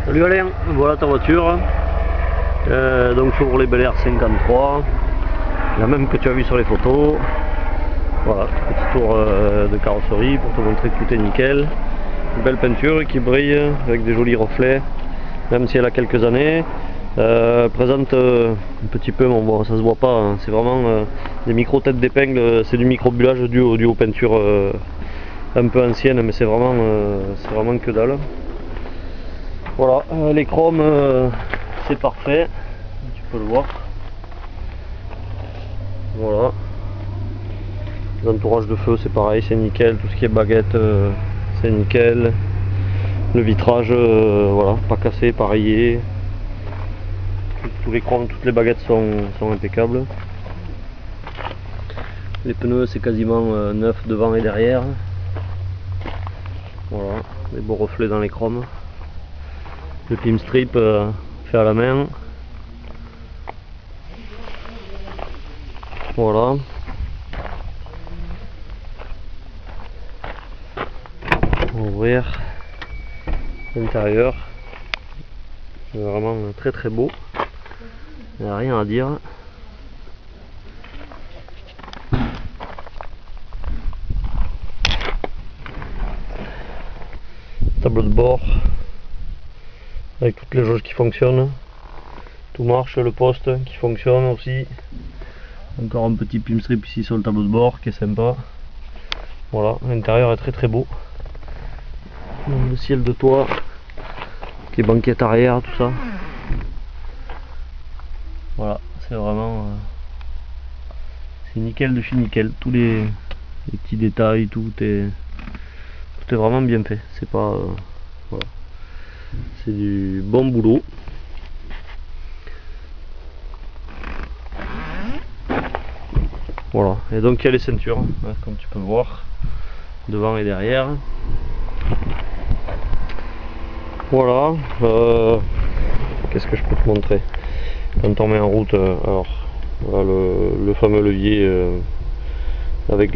Salut Alain, voilà ta voiture. Donc Chevrolet Bel Air 53, la même que tu as vu sur les photos. Voilà, petit tour de carrosserie pour te montrer que tout est nickel. Une belle peinture qui brille avec des jolis reflets, même si elle a quelques années. Présente un petit peu, mais bon, ça se voit pas, hein. C'est vraiment des micro têtes d'épingle, c'est du micro-bullage dû aux peintures un peu anciennes, mais c'est vraiment que dalle. Voilà, les chromes c'est parfait, tu peux le voir. Voilà. Les entourages de feu c'est pareil, c'est nickel, tout ce qui est baguette c'est nickel. Le vitrage, voilà, pas cassé, pas rayé. Tous les chromes, toutes les baguettes sont impeccables. Les pneus c'est quasiment neuf devant et derrière. Voilà, des beaux reflets dans les chromes. Le pim strip fait à la main. Voilà. On va ouvrir l'intérieur. C'est vraiment très très beau. Il n'y a rien à dire. Tableau de bord avec toutes les jauges qui fonctionnent. Tout marche, le poste qui fonctionne aussi. Encore un petit pim strip ici sur le tableau de bord qui est sympa. Voilà, l'intérieur est très très beau. Le ciel de toit, les banquettes arrière, tout ça. Voilà, c'est vraiment c'est nickel de chez nickel. Tous les petits détails, tout est vraiment bien fait. C'est pas voilà, c'est du bon boulot. Voilà, et donc il y a les ceintures, hein, comme tu peux voir, devant et derrière. Voilà, qu'est-ce que je peux te montrer? Quand on met en route, alors voilà le fameux levier avec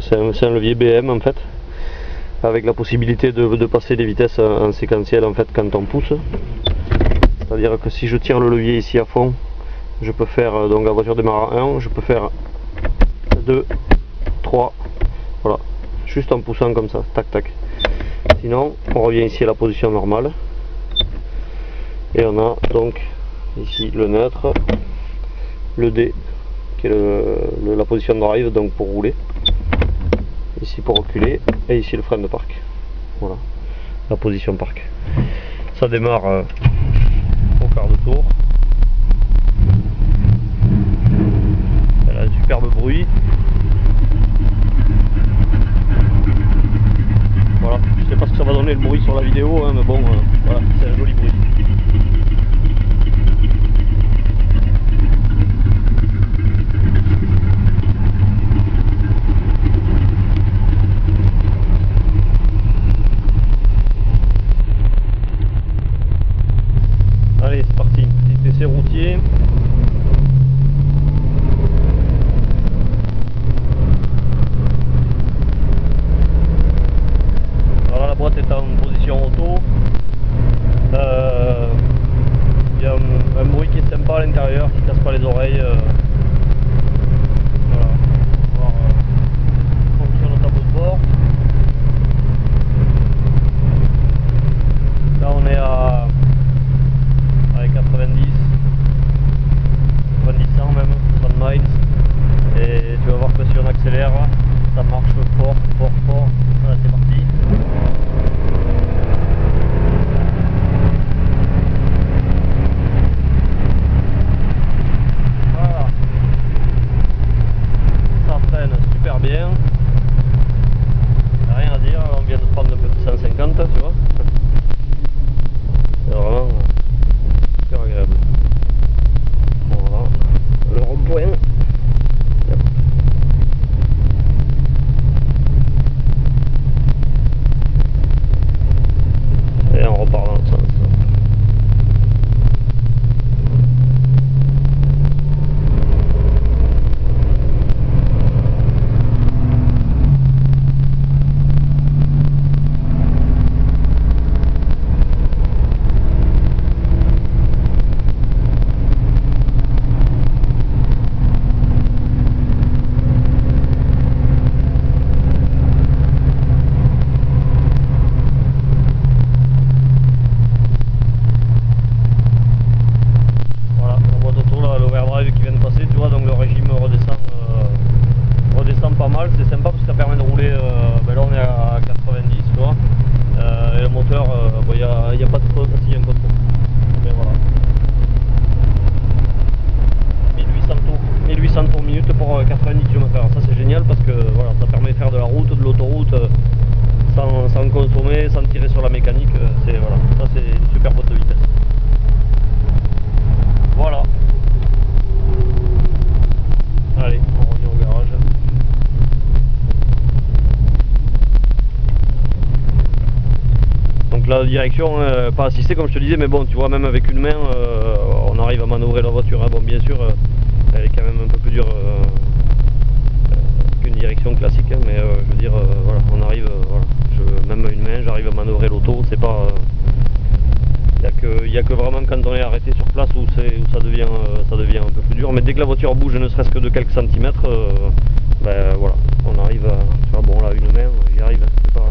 c'est un levier BM en fait, avec la possibilité de passer des vitesses en séquentiel en fait quand on pousse. C'est-à-dire que si je tire le levier ici à fond, je peux faire, donc la voiture démarre à 1, je peux faire 2, 3, voilà, juste en poussant comme ça, tac tac. Sinon, on revient ici à la position normale. Et on a donc ici le neutre, le D, qui est la position drive, donc pour rouler. Ici pour reculer, et ici le frein de parc. Voilà, la position parc. Ça démarre au quart de tour. Elle a un superbe bruit. Voilà, je sais pas ce que ça va donner le bruit sur la vidéo, hein, mais bon, voilà, c'est un joli bruit. Allez, c'est parti, petit essai routier. Alors là, la boîte est en position auto. bon, y a pas de faute s'il y a un contrôle. Mais voilà. 1800 tours minute pour 90 km/h. Ça c'est génial parce que voilà, ça permet de faire de la route, de l'autoroute sans consommer, sans tirer sur la mécanique. Voilà, ça c'est une super boîte de vitesse. Voilà. Allez, on revient au garage. Donc la direction, pas assistée comme je te disais, mais bon, tu vois, même avec une main, on arrive à manœuvrer la voiture. Hein. Bon, bien sûr, elle est quand même un peu plus dure qu'une direction classique, hein, mais je veux dire, voilà, on arrive, voilà, même à une main, j'arrive à manœuvrer l'auto. C'est pas, il n'y a que vraiment quand on est arrêté sur place où ça devient un peu plus dur. Mais dès que la voiture bouge, ne serait-ce que de quelques centimètres, ben voilà, on arrive à, tu vois, bon là, une main, j'y arrive. Hein, c'est pas,